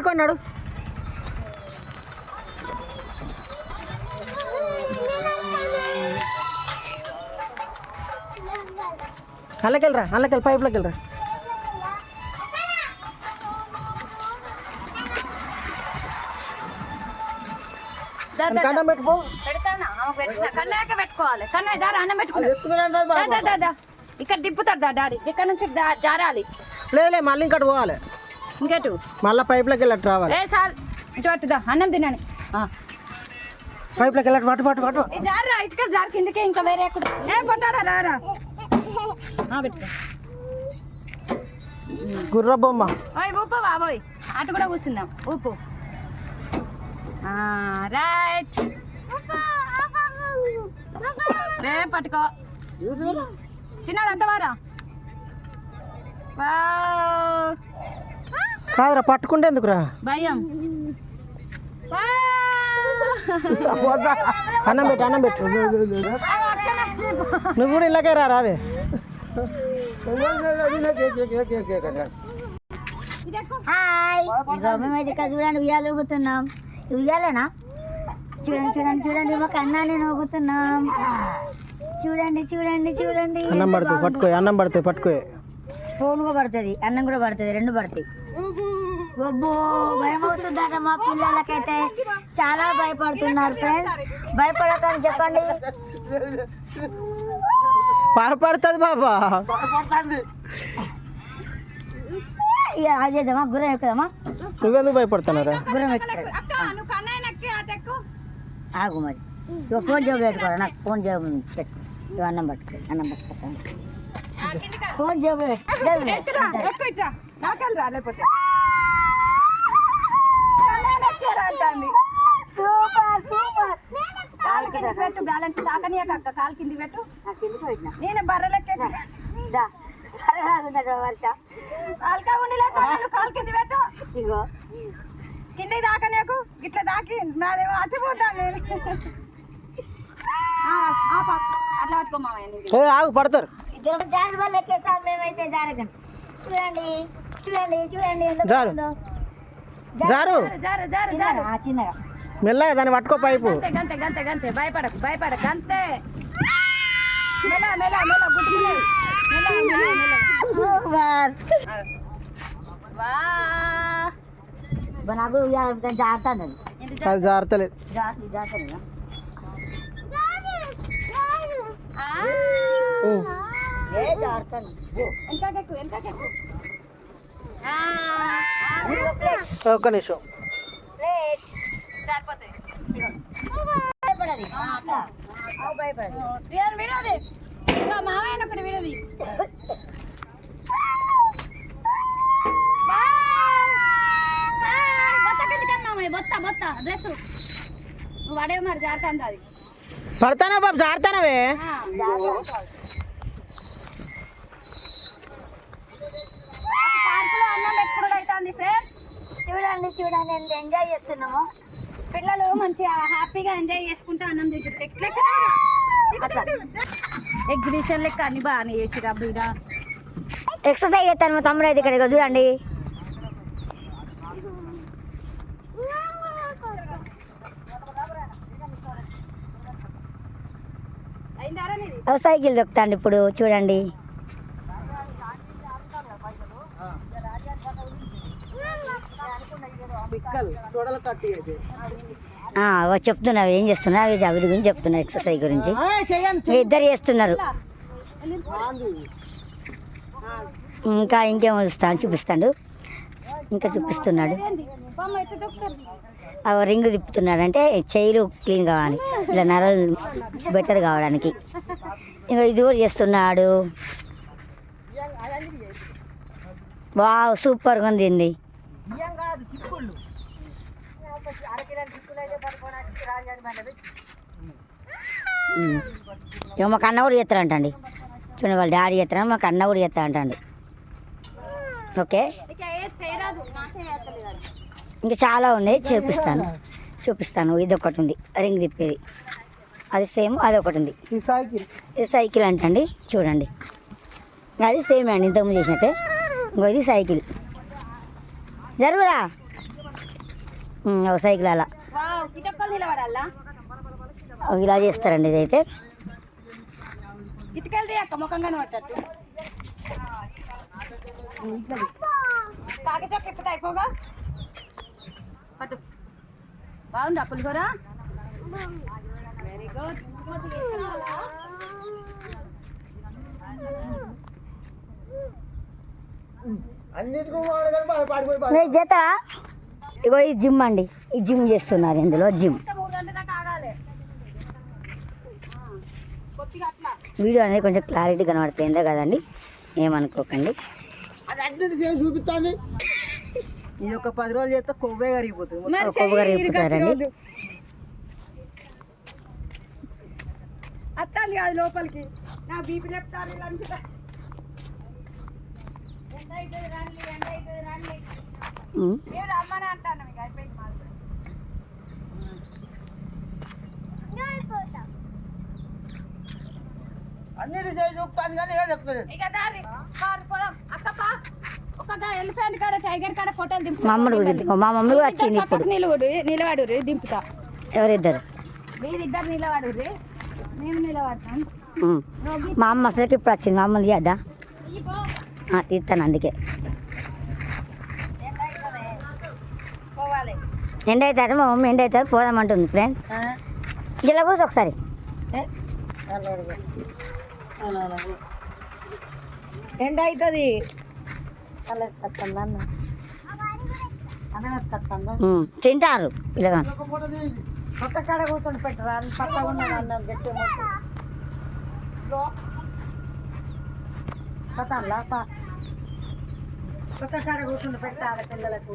పట్టుకున్నాడు. అల్లకెళ్ళరా, అల్లకెళ్ళి పైపులోకి వెళ్ళరా. కన్నం పెట్టుకో. కన్నాక పెట్టుకోవాలి. కన్నయ్య దారా అన్నం పెట్టుకున్నా. ఇక్కడ దిప్పుతారు డాడీ. ఇక్కడ నుంచి జారాలి. లేదు మళ్ళీ ఇంకటి పోవాలి. ఇంకెటు మళ్ళీ పైపులోకి వెళ్ళట్టు రావాలి. సార్ ఇటు పట్టుదా అన్నం తినని. పైపులోకి వెళ్ళట్టు పట్టు పట్టు పట్టు. జారా ఇటుక జారు కిందకి. ఇంకా వేరే ఏం పట్టారా రారా. పెట్టుకో గుర్ర బొమ్మ. ఓయ్ ఊపు బాబోయ్. అటు కూడా కూర్చుందాం. ఊపు. రైట్. పట్టుకో చిన్నాడు అంతవారా. కాదురా పట్టుకుంటే ఎందుకురా భయం. అన్నం పెట్టు, అన్నం పెట్టు. నువ్వు కూడా ఇలాగే రా రాదే. హాయ్, మేమైతే ఇక్కడ చూడండి ఉయ్యాలు ఊగుతున్నాం. ఉయ్యాలేనా? చూడండి చూడండి చూడండి మా కన్నాన్ని నవ్వుతున్నాం. చూడండి చూడండి చూడండి. అన్నం పడుతుంది పట్టుకో, అన్నం పడుతుంది పట్టుకో. ఫోన్ కూడా పడుతుంది, అన్నం కూడా పడుతుంది, రెండు పడతాయి. ఒబ్బో భయం అవుతుందట మా పిల్లలకైతే. చాలా భయపడుతున్నారు ఫ్రెండ్స్. భయపడకని చెప్పండి. పడుతుంది బాబా. అది చేద్దామా, గుర్రం ఎక్కుదామా? నువ్వెందుకు భయపడుతున్నారా? గుర్రం ఎక్కు. ఆగు మరి. ఇక ఫోన్ జాబ్ పెట్టుకోరా. నాకు ఫోన్ జాబ్ పెట్టుకో. ఇక అన్నం పట్టుకో, అన్నం పట్టుకుంటాను. Phone job super super. పెట్టు బ్యాలెన్స్ తాకని అక్క. కాలు కింది పెట్టు. నేను బర్రెలెక్క వర్ష కాలుకా ఉండి కాలు కింది పెట్టు. ఇగో కిందకి దాకనేకు ఇట్లా దాకి నాదేమో అట్టిపోతాను నేను. అట్లా పట్టుకోమావయ్య. ఆగు పడతారు. ఇద్దరు జారి వాళ్ళు ఎక్కేస్తాం. మేమైతే జారకండి. చూడండి చూడండి చూడండి ఎంత జారు జారు జారు జారు జారు. చిన్నగా మెల్లగా దాన్ని పట్టుకో పైపు. గంతే గంతే గంతే గంతే. భయపడకు భయపడకు అంతే. మెల్ల మెల్ల మెల్ల గుర్తుకునేవి. మెల్ల మెల్ల మెల్ల. నాకు జారుతుంది. అది జారుతలేదు. జారుతుంది. ఒక్క నిమిషం. మామయ్య ఒకటి విడది. బొత్త బొత్త డ్రెస్ నువ్వు పడే మరి జారుతా. అది పడతానా బాబు, జారుతానవే. పార్కులో అన్నం పెట్టుకోవడం అవుతుంది ఫ్రెండ్స్. చూడండి చూడండి ఎంత ఎంజాయ్ చేస్తున్నాము. పిల్లలు మంచిగా హ్యాపీగా ఎంజాయ్ చేసుకుంటూ అన్నం తింటారు. ఎగ్జిబిషన్ లెక్క అన్ని బాగానే చేసి రబ్బీగా ఎక్సర్సైజ్ చేస్తాను మా తమ్ముడు అయితే. ఇక్కడ చూడండి సైకిల్ దొక్కుతాండి ఇప్పుడు. చూడండి చెప్తున్నా ఏం చేస్తున్నా అవి గురించి చెప్తున్నా. ఎక్సర్సైజ్ గురించి ఇద్దరు చేస్తున్నారు. ఇంకా ఇంకేమో చూపిస్తాడు. ఇంకా చూపిస్తున్నాడు. రింగ్ తిప్పుతున్నాడు అంటే చైరు క్లీన్ కావాలి, ఇలా నరలు బెటర్ కావడానికి. ఇంకా ఇది కూడా చేస్తున్నాడు. వావ్ సూపర్గా ఉంది. ఇక మాకు అన్న కూడా చేస్తారంటండి. చూడండి వాళ్ళ డాడీ చేస్తారా, మాకు అన్న కూడా చేస్తా అంటండి. ఓకే ఇంకా చాలా ఉన్నాయి, చూపిస్తాను. ఇది ఒకటి ఉంది రింగ్ తిప్పేది, అది సేమ్. అది ఒకటి ఉంది ఇది సైకిల్ అంటండి. చూడండి అది సేమ్ అండి ఇంతకుముందు చేసినట్టే. ఇంకో ఇది సైకిల్. జరుగురా ఒక సైకిల్ అలా వావ్ ఇటొక్కలు నిలబడాలా ఇలా చేస్తారండి ఇదైతే. ఇటుకెళ్తే అక్క ముఖంగానే పట్టట్టు కాకి చొక్క ఎప్పుడు అయిపోగా పట్టు బాగుందా పులిహోర వెరీ గుడ్ జత ఇగో ఈ జిమ్ అండి, ఈ జిమ్ చేస్తున్నారు ఇందులో జిమ్. 3 గంటల దాకా ఆగాలి కొద్దిగా అట్లా వీడియో అనేది కొంచెం క్లారిటీ కనబడుతుందా కదండి, ఏమనుకోకండి. అది అడ్మిట్ చేసి చూపిస్తాను. ఈ యొక్క 10 రోజులు చేస్తే కొవ్వే కరిగిపోతుంది. మరి కొవ్వుగా చెయ్యి రేపుతారండి. ఇరగచ్చు అత్తాలి కాదు లోపలికి నా బీపీ లేపుతారు ఇలా అనుకుంటా. ఎండ అవుతుంది రండి నేను రమ్మని అంటాను మీకు అయిపోయింది మాకు అన్నిటి చేసి చూపుతాను కానీ ఏం చెప్తలేదు. ఇక దారి కారు పోదాం అక్కపా ఒక ఎలిఫెంట్ కాడ టైగర్ కాడ ఫోటోలు దింపుతా. మా మమ్మీ కూడా వచ్చింది ఇప్పుడు. నిలబడు దింపుతా. ఎవరిద్దరు? మీరిద్దరు నిలబడు నేను నిలబడతాను. మా అమ్మ అసలుకి ఇప్పుడు వచ్చింది. మా అమ్మది కదా ఇయ్యి పో. తీస్తాను అందుకే. పోవాలి ఎండ అవుతాడు మా మమ్మీ, ఎండ అవుతాడు పోదామంటుంది ఫ్రెండ్స్. ఇలా కూర్చో ఒకసారి. ఎండ అవుతుంది. తింటారు ఇలా పక్క కాడ కూర్చొని పెట్టరా పక్కగా ఉన్న గట్టి పతాలా పక్క కాడ కూర్చొని పెట్టాలి పిల్లలకు.